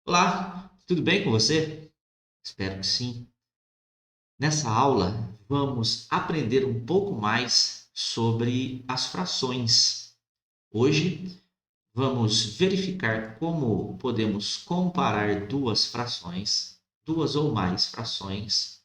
Olá, tudo bem com você? Espero que sim. Nessa aula, vamos aprender um pouco mais sobre as frações. Hoje, vamos verificar como podemos comparar duas frações, duas ou mais frações,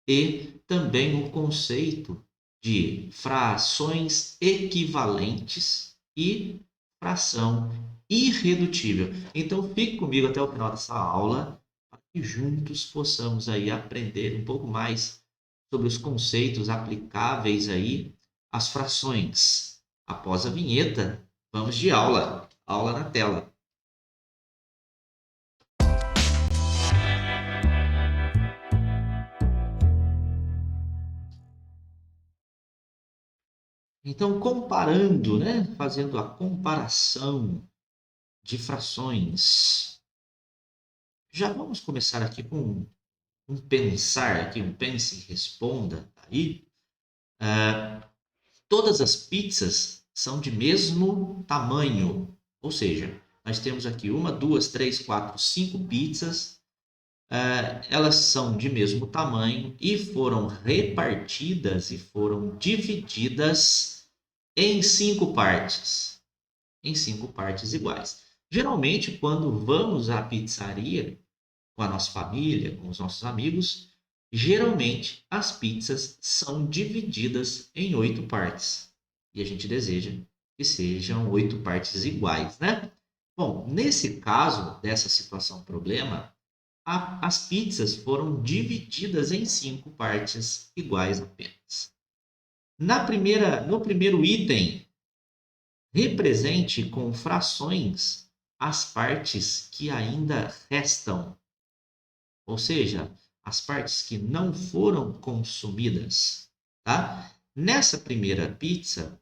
e também o conceito de frações equivalentes e fração irredutível. Então, fique comigo até o final dessa aula para que juntos possamos aí aprender um pouco mais sobre os conceitos aplicáveis aí às frações. Após a vinheta, vamos de aula. Aula na tela. Então, comparando, né? Fazendo a comparação de frações. Já vamos começar aqui com um pensar, aqui um pense e responda aí. Todas as pizzas são de mesmo tamanho, ou seja, nós temos aqui uma, duas, três, quatro, cinco pizzas. Elas são de mesmo tamanho e foram repartidas e foram divididas em cinco partes iguais. Geralmente, quando vamos à pizzaria com a nossa família, com os nossos amigos, geralmente as pizzas são divididas em 8 partes. E a gente deseja que sejam 8 partes iguais, né? Bom, nesse caso, dessa situação problema, as pizzas foram divididas em 5 partes iguais apenas. No primeiro item, represente com frações as partes que ainda restam, ou seja, as partes que não foram consumidas, tá? Nessa primeira pizza,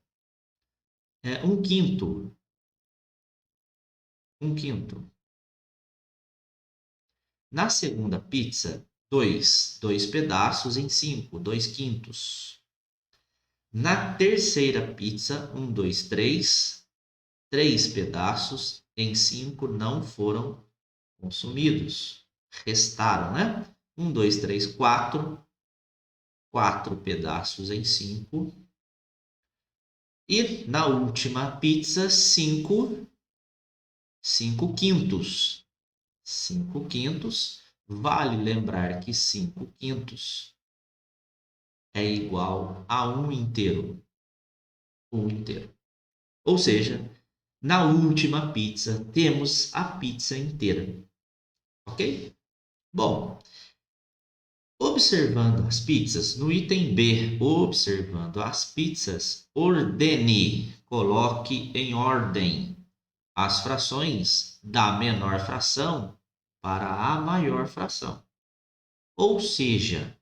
é um quinto. Na segunda pizza, dois pedaços em 5, 2/5. Na terceira pizza, dois, três pedaços em 5 não foram consumidos. Restaram, né? Dois, três, quatro pedaços em 5. E na última pizza, 5/5. 5/5. Vale lembrar que 5/5 é igual a 1 inteiro. 1 inteiro. Ou seja, na última pizza temos a pizza inteira. Ok? Bom, observando as pizzas, no item B, observando as pizzas, ordene, coloque em ordem as frações da menor fração para a maior fração. Ou seja,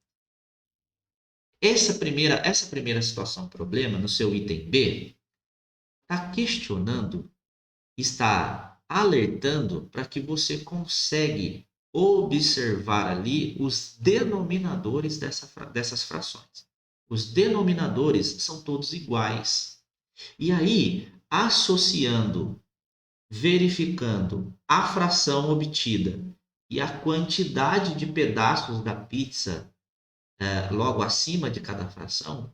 essa primeira situação problema, no seu item B, está questionando, está alertando para que você consegue observar ali os denominadores dessas frações. Os denominadores são todos iguais. E aí, associando, verificando a fração obtida e a quantidade de pedaços da pizza logo acima de cada fração,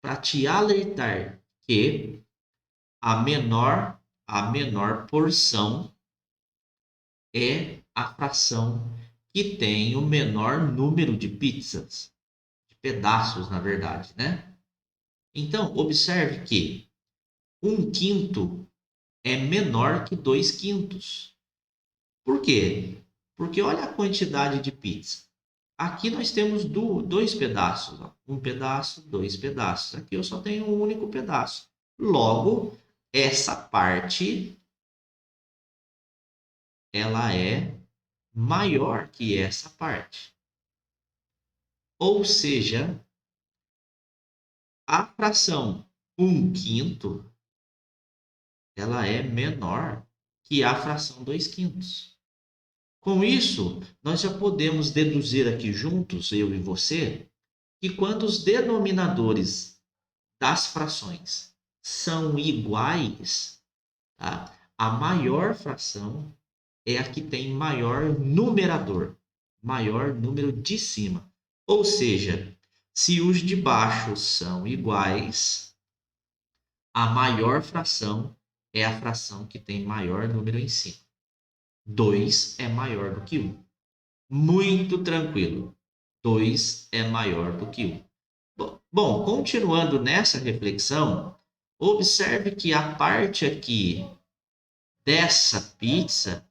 para te alertar que a menor porção é a fração que tem o menor número de pizzas, de pedaços, na verdade, né? Então, observe que 1/5 é menor que 2/5. Por quê? Porque olha a quantidade de pizza. Aqui nós temos dois pedaços. Ó. Um pedaço, dois pedaços. Aqui eu só tenho um único pedaço. Logo, essa parte ela é maior que essa parte. Ou seja, a fração 1/5 ela é menor que a fração 2/5. Com isso, nós já podemos deduzir aqui juntos, eu e você, que quando os denominadores das frações são iguais, tá? A maior fração é a que tem maior numerador, maior número de cima. Ou seja, se os de baixo são iguais, a maior fração é a fração que tem maior número em cima. 2 é maior do que 1. Muito tranquilo. 2 é maior do que 1. Bom, continuando nessa reflexão, observe que a parte aqui dessa pizza,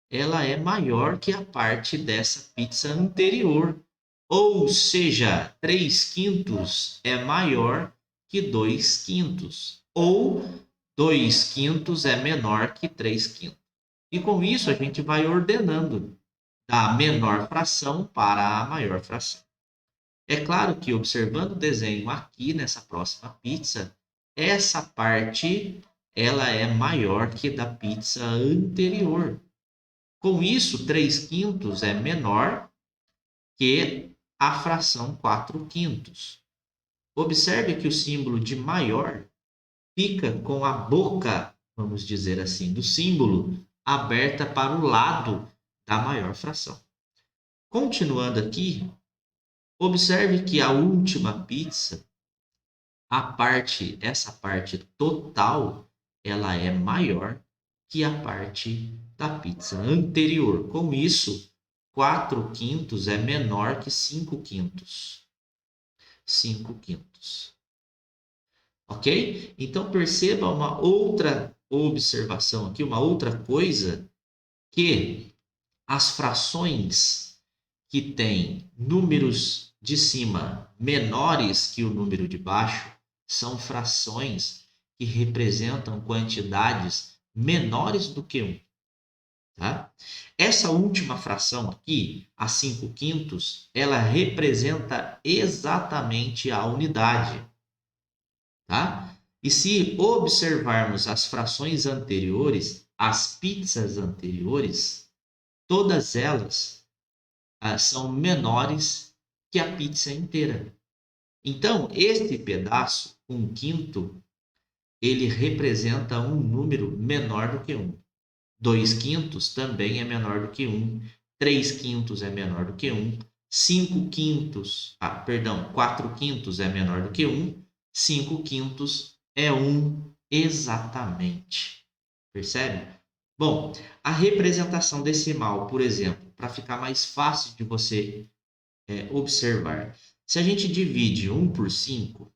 ela é maior que a parte dessa pizza anterior. Ou seja, 3/5 é maior que 2/5. Ou 2/5 é menor que 3/5. E com isso a gente vai ordenando da menor fração para a maior fração. É claro que observando o desenho aqui nessa próxima pizza, essa parte ela é maior que da pizza anterior. Com isso, 3/5 é menor que a fração 4/5. Observe que o símbolo de maior fica com a boca, vamos dizer assim, do símbolo aberta para o lado da maior fração. Continuando aqui, observe que a última pizza, essa parte total, ela é maior que a parte da pizza anterior. Com isso, 4/5 é menor que 5/5. 5/5. Ok? Então perceba uma outra observação aqui, uma outra coisa, que as frações que têm números de cima menores que o número de baixo são frações que representam quantidades menores do que 1. Tá? Essa última fração aqui, a 5/5, ela representa exatamente a unidade. Tá? E se observarmos as frações anteriores, as pizzas anteriores, todas elas são menores que a pizza inteira. Então, esse pedaço, 1/5, ele representa um número menor do que 1. 2/5 também é menor do que 1. 3/5 é menor do que 1. 4/5 é menor do que 1. 5/5 é 1 exatamente. Percebe? Bom, a representação decimal, por exemplo, para ficar mais fácil de você observar. Se a gente divide 1 por 5,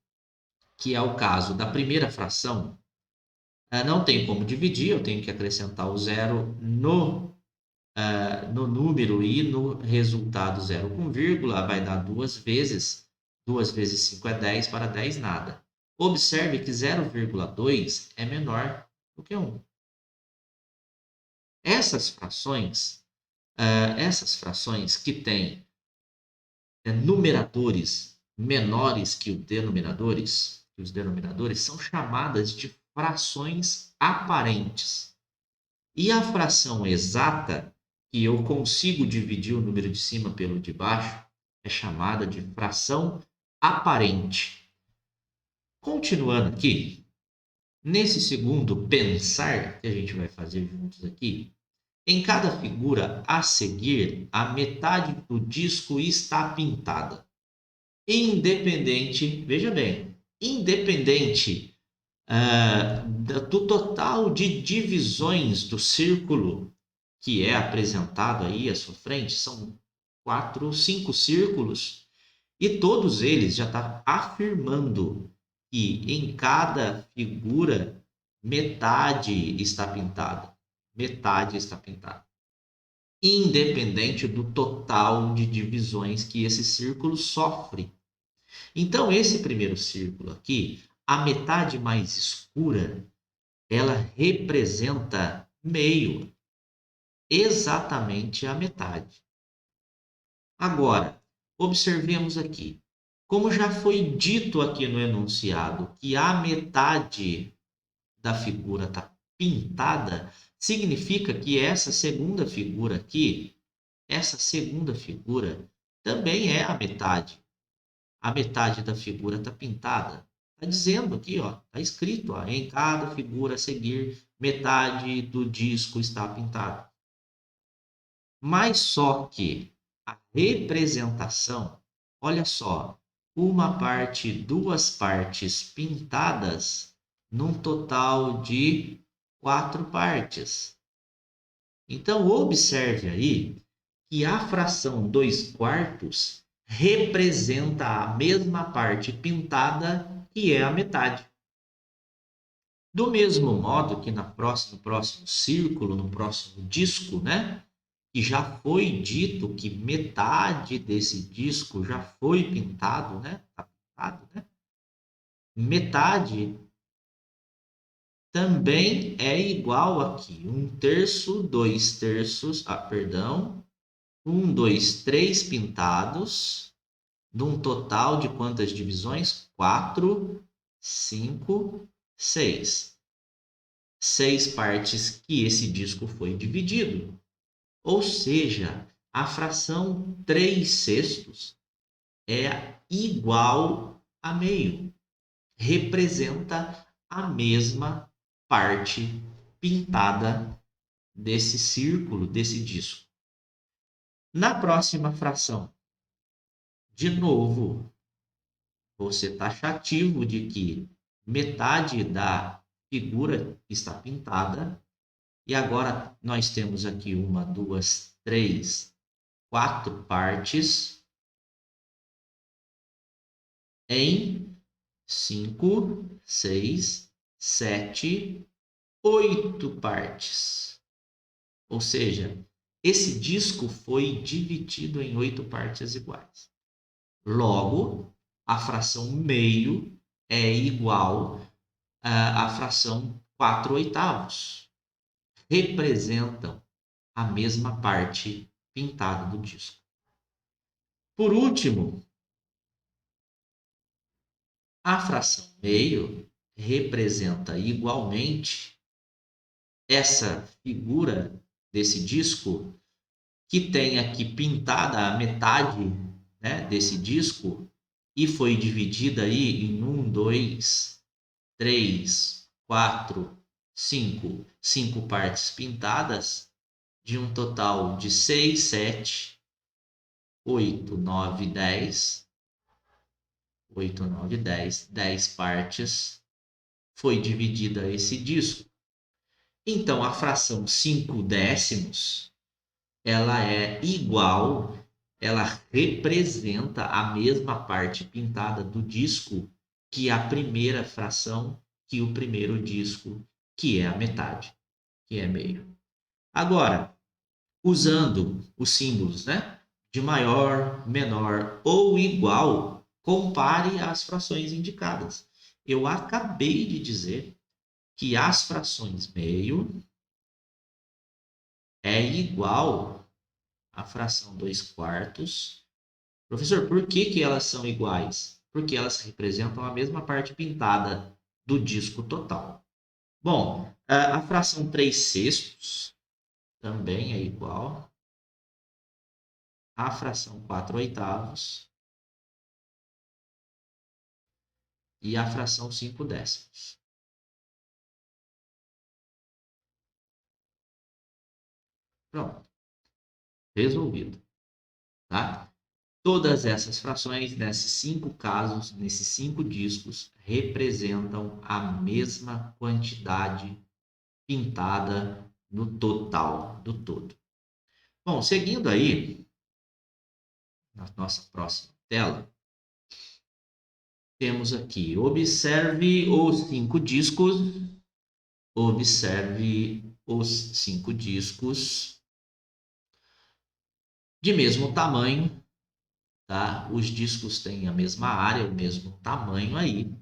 que é o caso da primeira fração, não tem como dividir, eu tenho que acrescentar o zero no número e no resultado 0 com vírgula, vai dar 2 vezes. 2 vezes 5 é 10, para 10 nada. Observe que 0,2 é menor do que 1. Essas frações que têm numeradores menores que os denominadores são chamadas de frações aparentes. E a fração exata, que eu consigo dividir o número de cima pelo de baixo, é chamada de fração aparente. Continuando aqui, nesse segundo pensar que a gente vai fazer juntos aqui, em cada figura a seguir, a metade do disco está pintada. Independente, veja bem, independente do total de divisões do círculo que é apresentado aí à sua frente, são 5 círculos, e todos eles já estão afirmando que em cada figura metade está pintada. Metade está pintada. Independente do total de divisões que esse círculo sofre. Então, esse primeiro círculo aqui, a metade mais escura, ela representa meio, exatamente a metade. Agora, observemos aqui. Como já foi dito aqui no enunciado que a metade da figura está pintada, significa que essa segunda figura aqui, essa segunda figura também é a metade. A metade da figura está pintada. Está dizendo aqui, está escrito, em cada figura a seguir, metade do disco está pintada. Mas só que a representação, olha só, uma parte, duas partes pintadas num total de 4 partes. Então, observe aí que a fração 2/4 representa a mesma parte pintada que é a metade. Do mesmo modo que no próximo círculo, no próximo disco, né? Que já foi dito que metade desse disco já foi pintado, né? Tá pintado, né? Metade também é igual aqui. 1/3, 2/3, perdão. 1, 2, 3 pintados, num total de quantas divisões? 4, 5, 6. 6 partes que esse disco foi dividido. Ou seja, a fração 3/6 é igual a meio. Representa a mesma parte pintada desse círculo, desse disco. Na próxima fração, de novo, você taxativo de que metade da figura está pintada. E agora nós temos aqui 1, 2, 3, 4 partes em 5, 6, 7, 8 partes. Ou seja, esse disco foi dividido em 8 partes iguais. Logo, a fração meio é igual à fração 4/8. Representam a mesma parte pintada do disco. Por último, a fração meio representa igualmente essa figura desse disco que tem aqui pintada a metade, né, desse disco e foi dividida aí em 1, 2, 3, 4, 5, 5 partes pintadas de um total de 6, 7, 8, 9, 10. 8, 9, 10. 10 partes foi dividida esse disco. Então, a fração 5/10, ela é igual, ela representa a mesma parte pintada do disco que a primeira fração, que o primeiro disco, que é a metade, que é meio. Agora, usando os símbolos, né? De maior, menor ou igual, compare as frações indicadas. Eu acabei de dizer que as frações meio é igual à fração 2/4. Professor, por que elas são iguais? Porque elas representam a mesma parte pintada do disco total. Bom, a fração 3/6 também é igual à fração 4/8 e à fração 5/10. Pronto, resolvido, tá? Todas essas frações, nesses 5 casos, nesses 5 discos, representam a mesma quantidade pintada no total do todo. Bom, seguindo aí, na nossa próxima tela, temos aqui, observe os 5 discos, observe os 5 discos de mesmo tamanho, tá? Os discos têm a mesma área, o mesmo tamanho aí.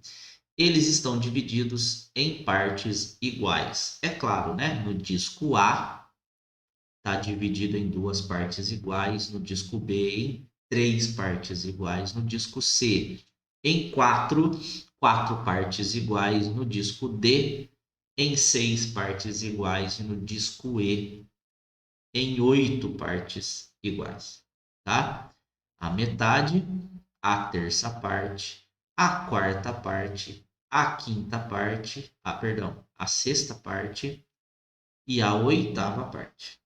Eles estão divididos em partes iguais. É claro, né? No disco A está dividido em 2 partes iguais, no disco B em 3 partes iguais, no disco C em 4 partes iguais, no disco D em 6 partes iguais e no disco E em 8 partes iguais, tá? A metade, a terça parte, a quarta parte, a quinta parte, perdão, a sexta parte e a oitava parte.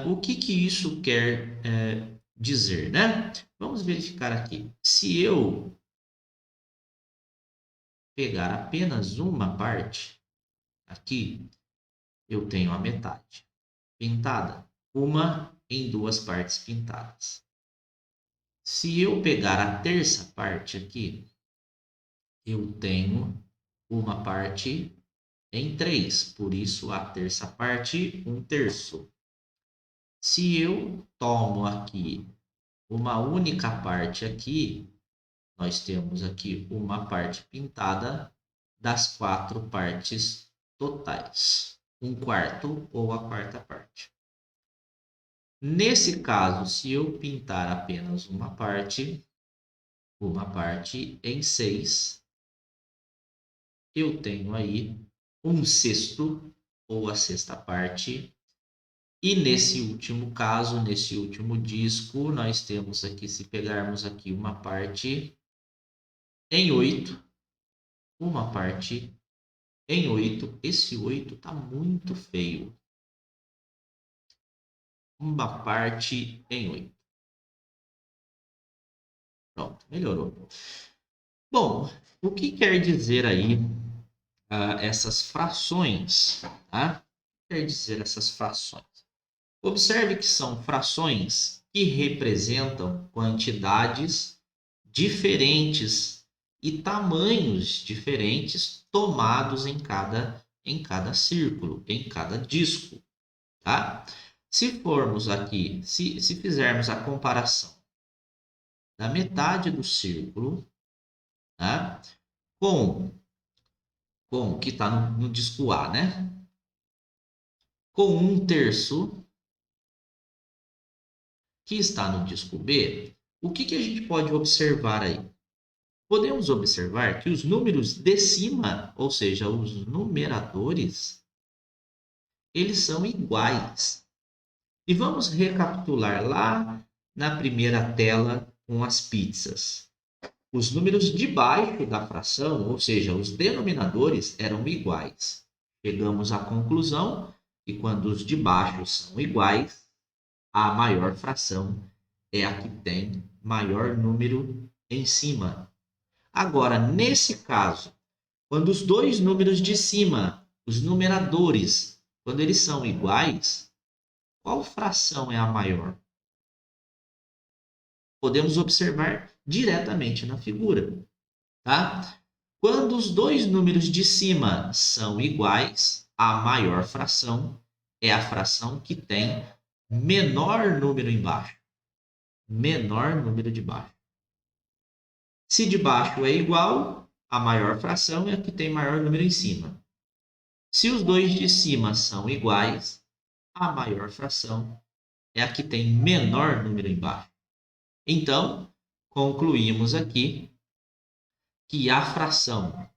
O que isso quer dizer, né? Vamos verificar aqui. Se eu pegar apenas uma parte, aqui eu tenho a metade pintada, uma em duas partes pintadas. Se eu pegar a terça parte aqui, eu tenho uma parte em três, por isso a terça parte, um terço. Se eu tomo aqui uma única parte aqui, nós temos aqui uma parte pintada das quatro partes totais, um quarto ou a quarta parte. Nesse caso, se eu pintar apenas uma parte em 6, eu tenho aí um sexto ou a sexta parte. E nesse último caso, nesse último disco, nós temos aqui, se pegarmos aqui uma parte em 8, uma parte em 8, esse 8 está muito feio. Uma parte em 8. Pronto, melhorou. Bom, o que quer dizer aí essas frações? Tá? O que quer dizer essas frações? Observe que são frações que representam quantidades diferentes e tamanhos diferentes tomados em cada círculo, em cada disco, tá? Se formos aqui, se fizermos a comparação da metade do círculo, tá? com o que está no disco A, né? Com um terço que está no disco B, o que a gente pode observar aí? Podemos observar que os números de cima, ou seja, os numeradores, eles são iguais. E vamos recapitular lá na primeira tela com as pizzas. Os números de baixo da fração, ou seja, os denominadores, eram iguais. Chegamos à conclusão que quando os de baixo são iguais, a maior fração é a que tem maior número em cima. Agora, nesse caso, quando os dois números de cima, os numeradores, quando eles são iguais, qual fração é a maior? Podemos observar diretamente na figura, tá? Quando os dois números de cima são iguais, a maior fração é a fração que tem menor número embaixo. Menor número de baixo. Se de baixo é igual, a maior fração é a que tem maior número em cima. Se os dois de cima são iguais, a maior fração é a que tem menor número embaixo. Então, concluímos aqui que a fração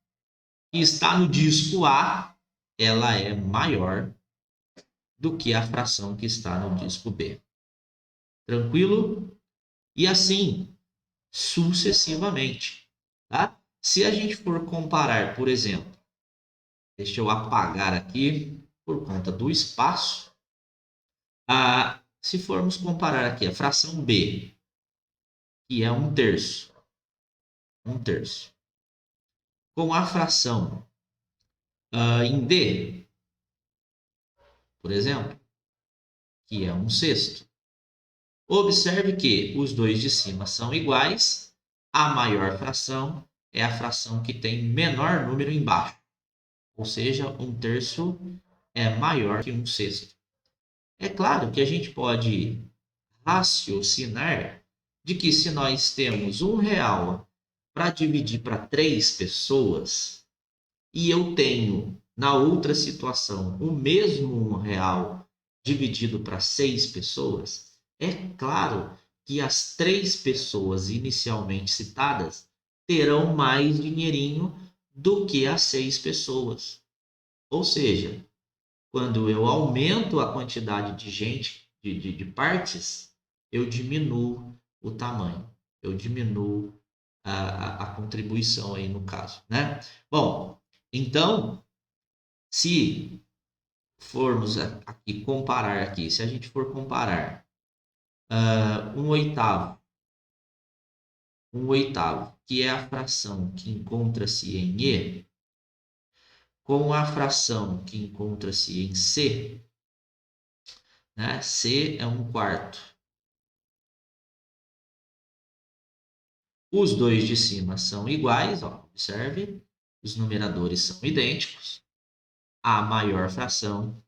que está no disco A, ela é maior do que a fração que está no disco B. Tranquilo? E assim, sucessivamente. Tá? Se a gente for comparar, por exemplo, deixa eu apagar aqui por conta do espaço. Se formos comparar aqui a fração B, que é um terço, com a fração em D, por exemplo, que é um sexto, observe que os dois de cima são iguais, a maior fração é a fração que tem menor número embaixo, ou seja, um terço é maior que um sexto. É claro que a gente pode raciocinar de que se nós temos R$ 1 para dividir para 3 pessoas e eu tenho na outra situação o mesmo R$ 1 dividido para 6 pessoas, é claro que as 3 pessoas inicialmente citadas terão mais dinheirinho do que as 6 pessoas. Ou seja, quando eu aumento a quantidade de gente, de partes, eu diminuo o tamanho, eu diminuo a contribuição aí no caso, né? Bom, então, se formos aqui comparar aqui, se a gente for comparar um oitavo, que é a fração que encontra-se em E, com a fração que encontra-se em C, né? C é um quarto. Os dois de cima são iguais, ó, observe, os numeradores são idênticos. A maior fração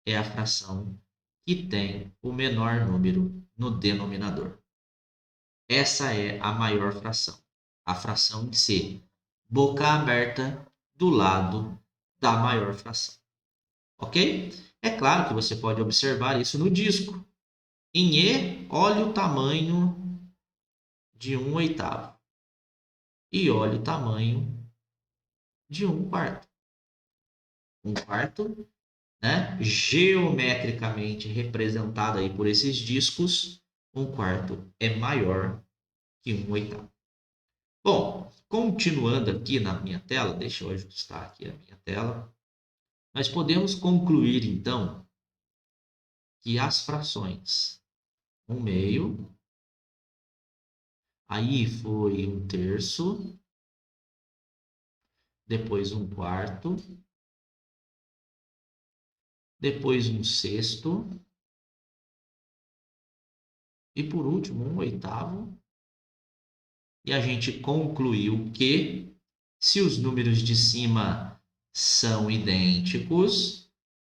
é a fração que tem o menor número no denominador. Essa é a maior fração, a fração de C, boca aberta do lado da maior fração. Ok? É claro que você pode observar isso no disco. Em E, olhe o tamanho de 1/8 e olhe o tamanho de 1/4. 1/4, né? Geometricamente representado aí por esses discos, 1/4 é maior que 1/8. Bom, continuando aqui na minha tela, deixa eu ajustar aqui a minha tela. Nós podemos concluir, então, que as frações 1/2, aí foi 1/3, depois 1/4, depois 1/6 e por último 1/8. E a gente concluiu que se os números de cima são idênticos,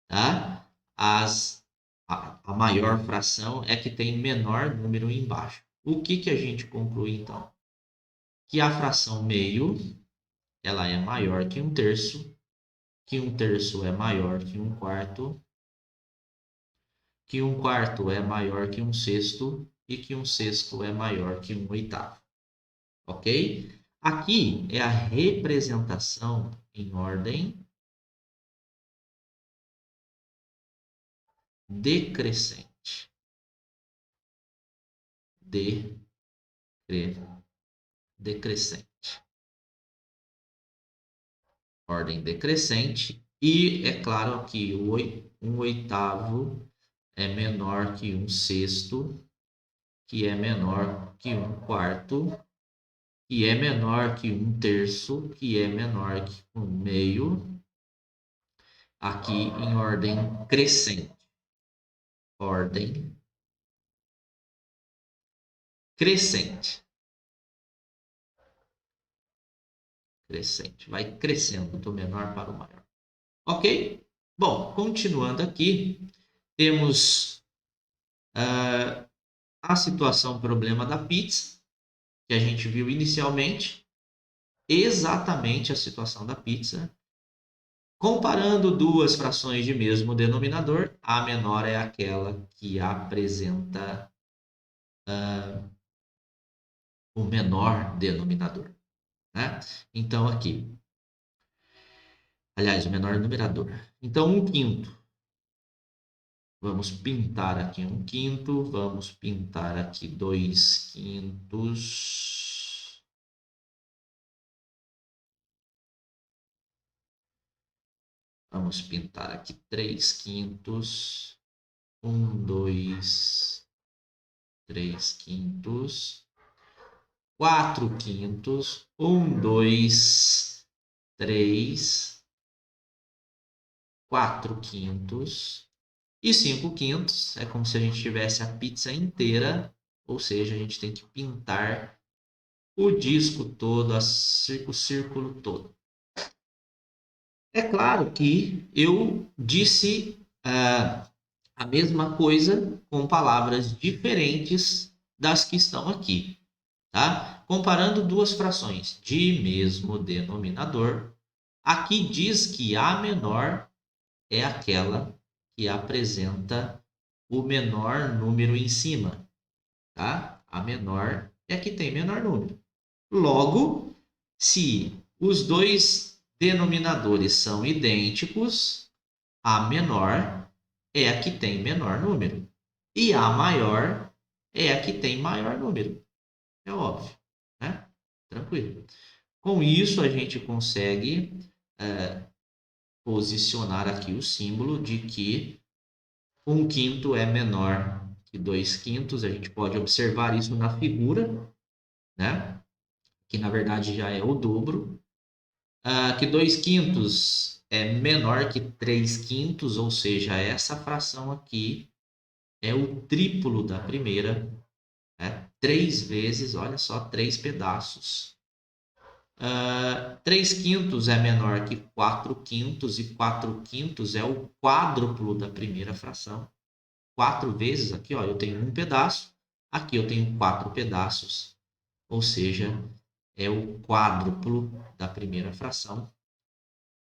tá? A maior fração é que tem menor número embaixo. O que a gente conclui então? Que a fração meio ela é maior que 1/3, que 1/3 é maior que 1/4, que 1/4 é maior que 1/6 e que 1/6 é maior que 1/8. Ok? Aqui é a representação em ordem decrescente. Decrescente. Ordem decrescente. E é claro que 1/8 é menor que 1/6, que é menor que 1/4, que é menor que 1/3, que é menor que 1/2, aqui em ordem crescente. Ordem crescente. Crescente. Vai crescendo do menor para o maior. Ok? Bom, continuando aqui, temos a situação problema da pizza, que a gente viu inicialmente. Exatamente a situação da pizza. Comparando duas frações de mesmo denominador, a menor é aquela que apresenta o menor denominador, né? Então, aqui. Aliás, o menor numerador. Então, 1/5. Vamos pintar aqui 1/5. Vamos pintar aqui 2/5. Vamos pintar aqui 3/5. 1, 2, 3/5. 4/5. 1, 2, 3. 4/5. E 5/5 é como se a gente tivesse a pizza inteira, ou seja, a gente tem que pintar o disco todo, o círculo todo. É claro que eu disse a mesma coisa com palavras diferentes das que estão aqui, tá? Comparando duas frações de mesmo denominador, aqui diz que a menor é aquela que apresenta o menor número em cima, tá? A menor é a que tem menor número. Logo, se os dois denominadores são idênticos, a menor é a que tem menor número e a maior é a que tem maior número. É óbvio, né? Tranquilo. Com isso, a gente consegue posicionar aqui o símbolo de que 1/5 é menor que 2/5. A gente pode observar isso na figura, né? Que na verdade já é o dobro. Que 2/5 é menor que 3/5, ou seja, essa fração aqui é o triplo da primeira, né? 3 vezes, olha só, 3 pedaços. 3/5 é menor que 4/5 e 4/5 é o quádruplo da primeira fração. 4 vezes, aqui ó, eu tenho um pedaço, aqui eu tenho 4 pedaços, ou seja, é o quádruplo da primeira fração.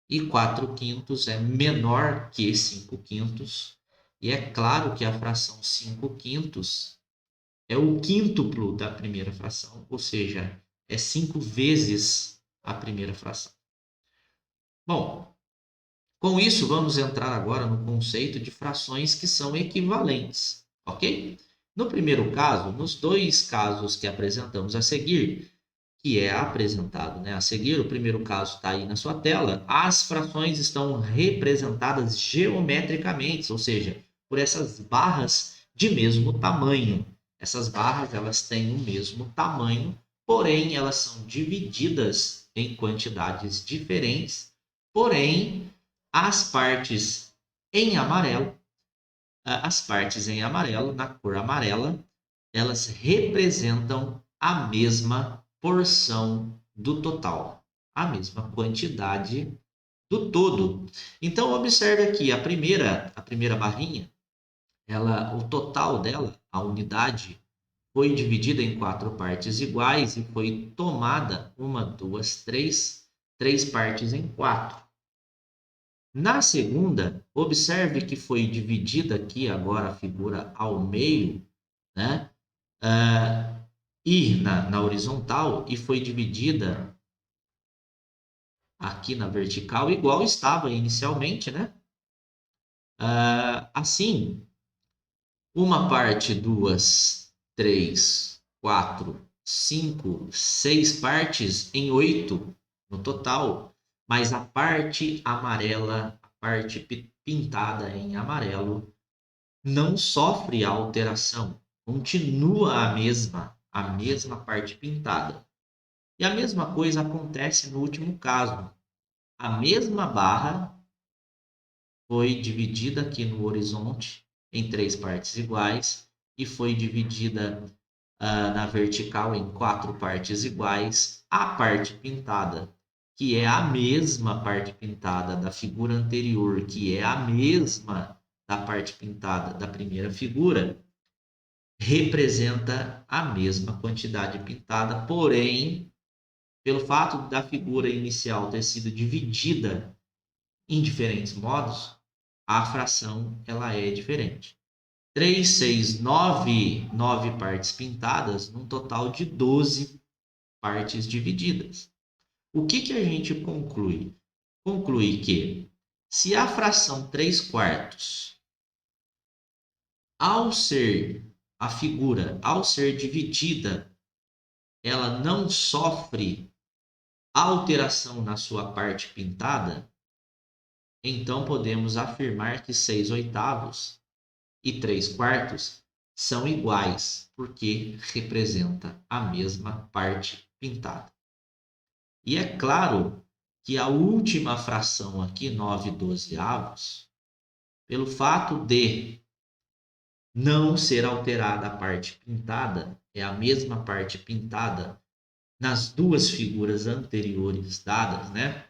E 4/5 é menor que 5/5. E é claro que a fração 5/5 é o quíntuplo da primeira fração, ou seja, é 5 vezes a primeira fração. Bom, com isso vamos entrar agora no conceito de frações que são equivalentes, ok? No primeiro caso, nos dois casos que apresentamos a seguir, que é apresentado, né, a seguir, o primeiro caso está aí na sua tela, as frações estão representadas geometricamente, ou seja, por essas barras de mesmo tamanho. Essas barras elas têm o mesmo tamanho, porém elas são divididas em quantidades diferentes, porém as partes em amarelo, na cor amarela, elas representam a mesma porção do total, a mesma quantidade do todo. Então observe aqui a primeira barrinha, o total dela, a unidade, foi dividida em 4 partes iguais e foi tomada 1, 2, 3, 3 partes em 4. Na segunda, observe que foi dividida aqui agora a figura ao meio, né? E na horizontal, e foi dividida aqui na vertical, igual estava inicialmente, né? Assim, uma parte, 2, 3, 4, 5, 6 partes em 8 no total, mas a parte amarela, a parte pintada em amarelo, não sofre alteração, continua a mesma parte pintada. E a mesma coisa acontece no último caso. A mesma barra foi dividida aqui no horizonte em 3 partes iguais e foi dividida na vertical em 4 partes iguais. A parte pintada, que é a mesma parte pintada da figura anterior, que é a mesma da parte pintada da primeira figura, representa a mesma quantidade pintada, porém, pelo fato da figura inicial ter sido dividida em diferentes modos, a fração ela é diferente. 3, 6, 9 partes pintadas, num total de 12 partes divididas. O que a gente conclui? Conclui que se a fração 3/4, ao ser dividida, ela não sofre alteração na sua parte pintada, então podemos afirmar que 6/8 e 3/4 são iguais, porque representa a mesma parte pintada. E é claro que a última fração aqui, 9/12, pelo fato de não ser alterada a parte pintada, é a mesma parte pintada nas duas figuras anteriores dadas, né?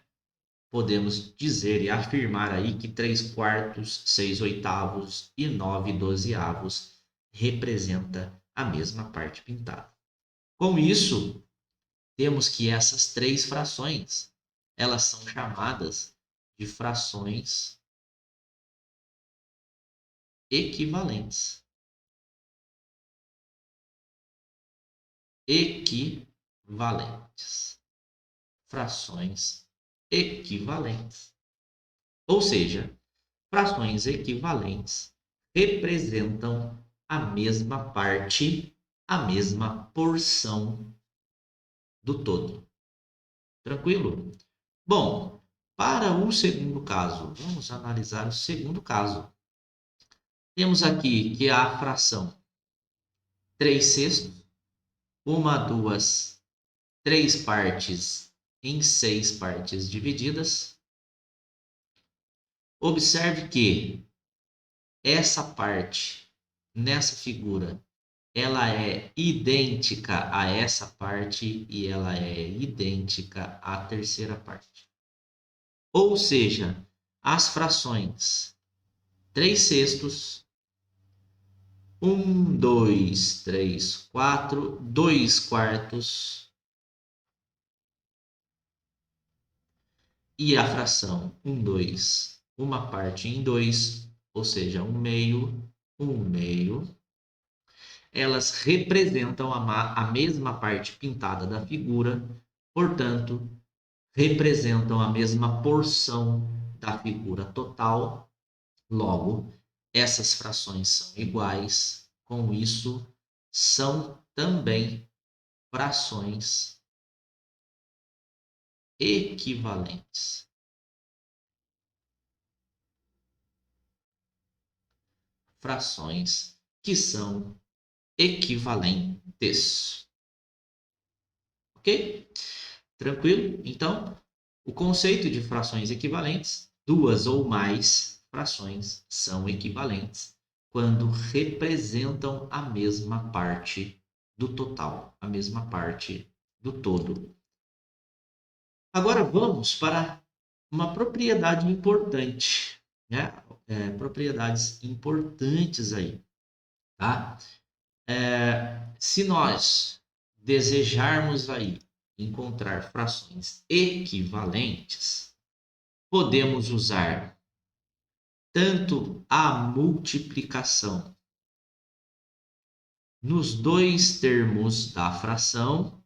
Podemos dizer e afirmar aí que 3/4, 6/8 e 9/12 representa a mesma parte pintada. Com isso, temos que essas 3 frações, elas são chamadas de frações equivalentes. Equivalentes. Frações equivalentes. Ou seja, frações equivalentes representam a mesma parte, a mesma porção do todo. Tranquilo? Bom, Para o segundo caso, vamos analisar o segundo caso. Temos aqui que a fração 3/6, 1, 2, 3 partes em 6 partes divididas. Observe que essa parte, nessa figura, ela é idêntica a essa parte e ela é idêntica à terceira parte. Ou seja, as frações 3/6, 1, 2, 3, 4, 2/4 e a fração 1, 2, uma parte em 2, ou seja, 1/2, 1/2, elas representam a mesma parte pintada da figura, portanto, representam a mesma porção da figura total. Logo, essas frações são iguais, com isso, são também frações equivalentes. Frações que são equivalentes. Ok? Tranquilo? Então, o conceito de frações equivalentes, duas ou mais frações são equivalentes quando representam a mesma parte do total, a mesma parte do todo. Agora vamos para uma propriedade importante, né? Propriedades importantes aí, tá? Se nós desejarmos aí encontrar frações equivalentes, podemos usar tanto a multiplicação nos dois termos da fração,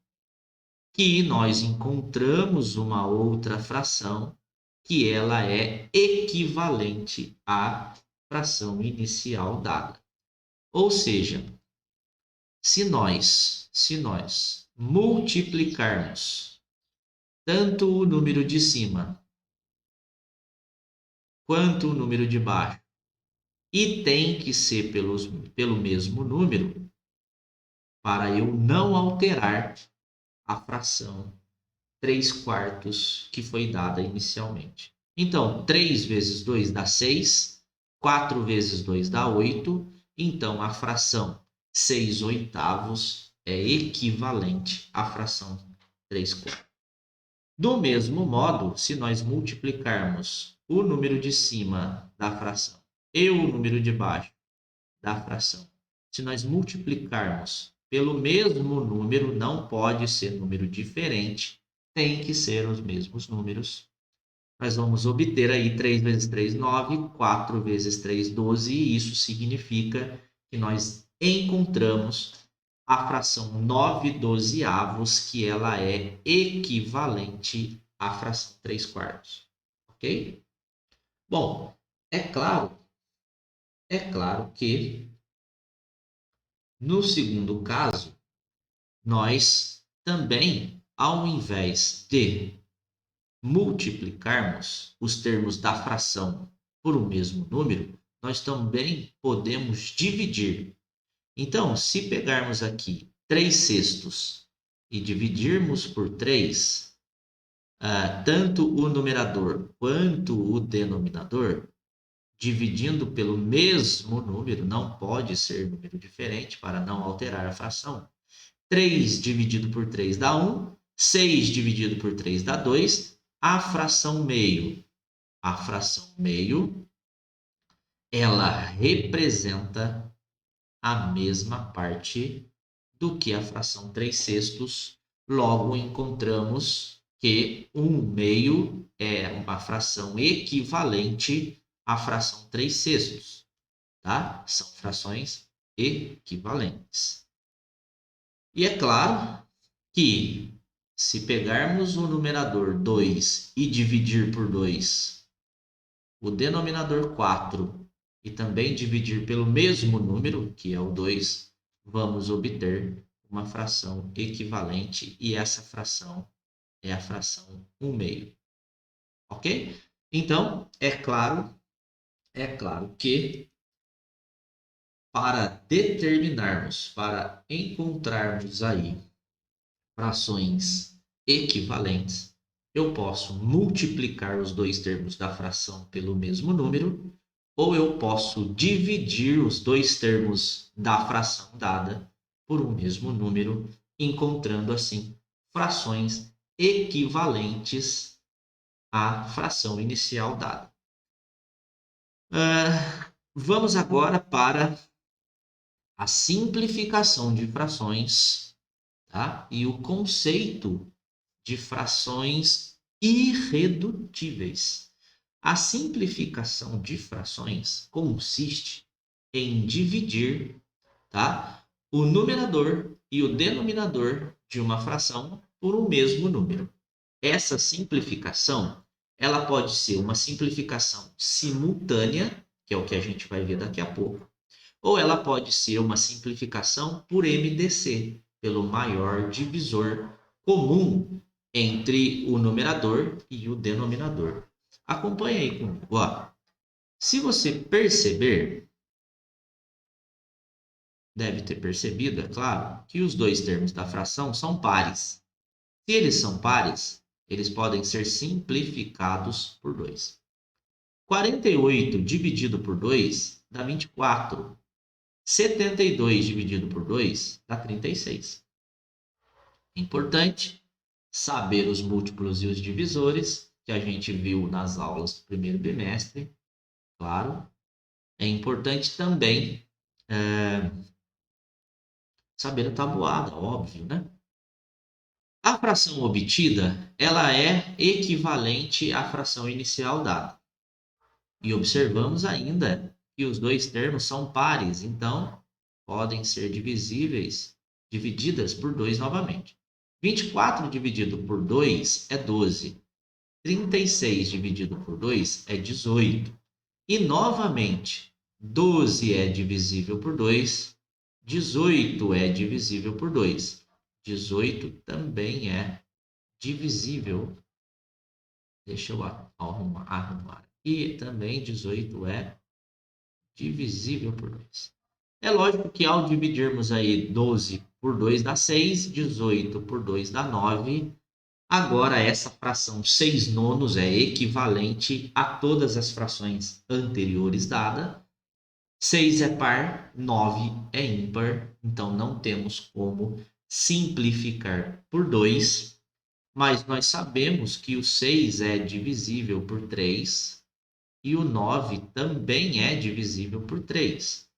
que nós encontramos uma outra fração que ela é equivalente à fração inicial dada. Ou seja, se nós multiplicarmos tanto o número de cima quanto o número de baixo, e tem que ser pelo mesmo número, para eu não alterar a fração 3/4 que foi dada inicialmente. Então, 3 vezes 2 dá 6, 4 vezes 2 dá 8, então a fração 6/8 é equivalente à fração 3/4. Do mesmo modo, se nós multiplicarmos o número de cima da fração e o número de baixo da fração, se nós multiplicarmos pelo mesmo número, não pode ser número diferente, tem que ser os mesmos números. Nós vamos obter aí 3 vezes 3, 9, 4 vezes 3, 12, e isso significa que nós encontramos a fração 9/12, que ela é equivalente à fração 3/4, ok? Bom, é claro que no segundo caso, nós também, ao invés de multiplicarmos os termos da fração por um mesmo número, nós também podemos dividir. Então, se pegarmos aqui 3/6 e dividirmos por 3, tanto o numerador quanto o denominador, dividindo pelo mesmo número, não pode ser número diferente para não alterar a fração. 3 dividido por 3 dá 1, 6 dividido por 3 dá 2, a fração meio. A fração meio, ela representa a mesma parte do que a fração 3/6. Logo, encontramos que 1/2 é uma fração equivalente à fração 3/6, tá? São frações equivalentes. E é claro que, se pegarmos o numerador 2 e dividir por 2, o denominador 4, e também dividir pelo mesmo número, que é o 2, vamos obter uma fração equivalente, e essa fração é a fração 1/2. ok? Então, é claro que para determinarmos, para encontrarmos aí frações equivalentes, eu posso multiplicar os dois termos da fração pelo mesmo número, ou eu posso dividir os dois termos da fração dada por um mesmo número, encontrando assim frações equivalentes à fração inicial dada. Vamos agora para a simplificação de frações, tá? E o conceito de frações irredutíveis. A simplificação de frações consiste em dividir, tá, o numerador e o denominador de uma fração por um mesmo número. Essa simplificação, ela pode ser uma simplificação simultânea, que é o que a gente vai ver daqui a pouco, ou ela pode ser uma simplificação por MDC, pelo maior divisor comum entre o numerador e o denominador. Acompanhe aí comigo. Ó. Se você perceber, deve ter percebido, é claro, que os dois termos da fração são pares. Se eles são pares, eles podem ser simplificados por 2. 48 dividido por 2 dá 24. 72 dividido por 2 dá 36. É importante saber os múltiplos e os divisores, que a gente viu nas aulas do primeiro bimestre, claro. É importante também saber a tabuada, óbvio, né? A fração obtida, ela é equivalente à fração inicial dada. E observamos ainda que os dois termos são pares, então podem ser divididas por 2 novamente. 24 dividido por 2 é 12. 36 dividido por 2 é 18. E novamente, 12 é divisível por 2, 18 é divisível por 2. 18 também é divisível. Deixa eu arrumar. E também 18 é divisível por 2. É lógico que ao dividirmos aí 12 por 2 dá 6, 18 por 2 dá 9. Agora essa fração 6 nonos é equivalente a todas as frações anteriores dadas. 6 é par, 9 é ímpar, então não temos como simplificar por 2, mas nós sabemos que o 6 é divisível por 3 e o 9 também é divisível por 3.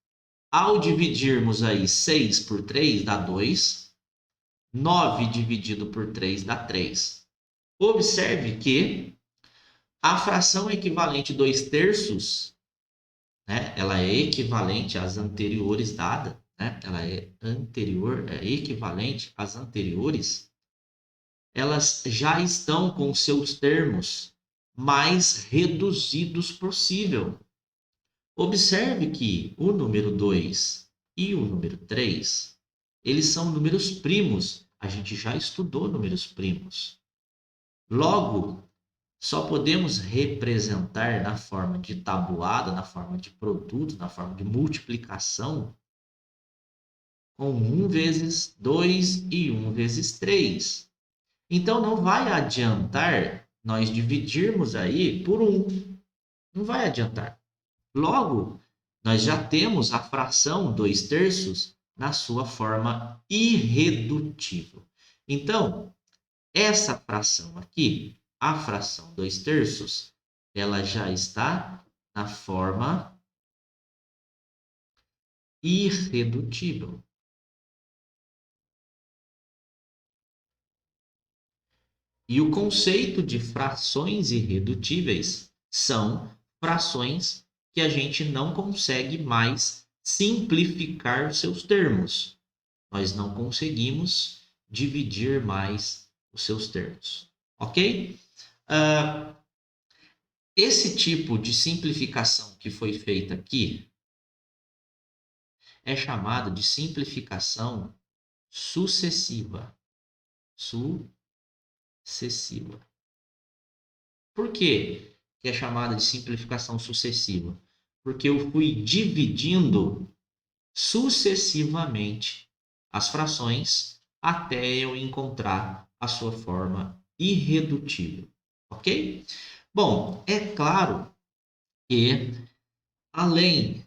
Ao dividirmos aí 6 por 3 dá 2, 9 dividido por 3 dá 3. Observe que a fração equivalente 2 terços, né, ela é equivalente às anteriores dadas, né, ela é equivalente às anteriores, elas já estão com seus termos mais reduzidos possível. Observe que o número 2 e o número 3, eles são números primos. A gente já estudou números primos. Logo, só podemos representar na forma de tabuada, na forma de produto, na forma de multiplicação, com 1 vezes 2 e 1 vezes 3. Então, não vai adiantar nós dividirmos aí por 1. Não vai adiantar. Logo, nós já temos a fração 2 terços na sua forma irredutível. Então, essa fração aqui, a fração 2 terços, ela já está na forma irredutível. E o conceito de frações irredutíveis são frações que a gente não consegue mais simplificar seus termos. Nós não conseguimos dividir mais os seus termos, ok? Esse tipo de simplificação que foi feita aqui é chamado de simplificação sucessiva. Sucessiva. Por quê que é chamada de simplificação sucessiva? Porque eu fui dividindo sucessivamente as frações até eu encontrar a sua forma irredutível, ok? Bom, é claro que além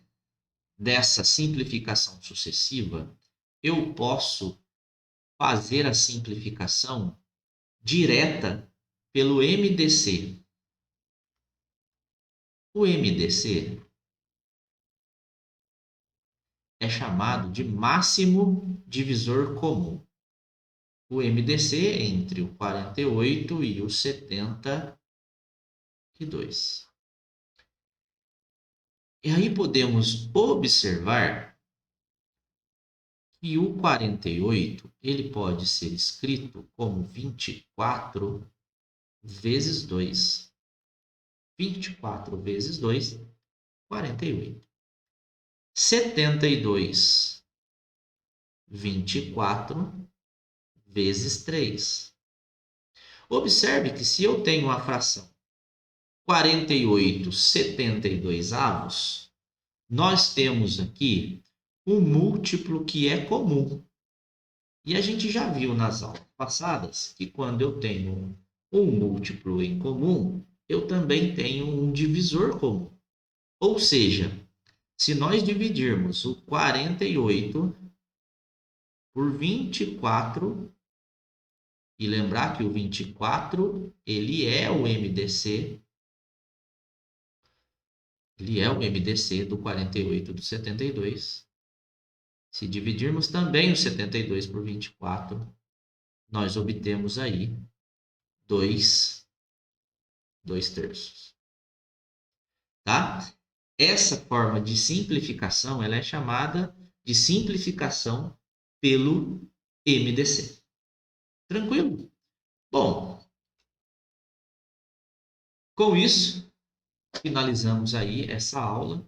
dessa simplificação sucessiva, eu posso fazer a simplificação direta pelo MDC. O MDC é chamado de máximo divisor comum. O MDC entre o 48 e o 72. E aí podemos observar que o 48 ele pode ser escrito como 24 vezes 2. 24 vezes 2, 48. 72, 24 vezes 3. Observe que se eu tenho a fração 48/72, nós temos aqui um múltiplo que é comum. E a gente já viu nas aulas passadas que quando eu tenho um múltiplo em comum, eu também tenho um divisor comum. Ou seja, se nós dividirmos o 48 por 24, e lembrar que o 24 ele é o MDC, do 48 do 72. Se dividirmos também o 72 por 24, nós obtemos aí 2 terços. Tá? Essa forma de simplificação ela é chamada de simplificação pelo MDC. Tranquilo? Bom, com isso, finalizamos aí essa aula.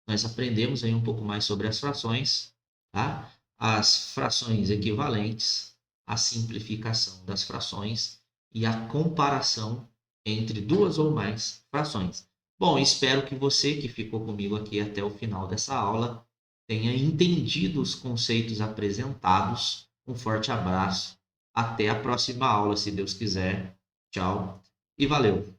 Nós aprendemos aí um pouco mais sobre as frações, tá? As frações equivalentes, a simplificação das frações e a comparação entre duas ou mais frações. Bom, espero que você que ficou comigo aqui até o final dessa aula tenha entendido os conceitos apresentados. Um forte abraço. Até a próxima aula, se Deus quiser. Tchau e valeu!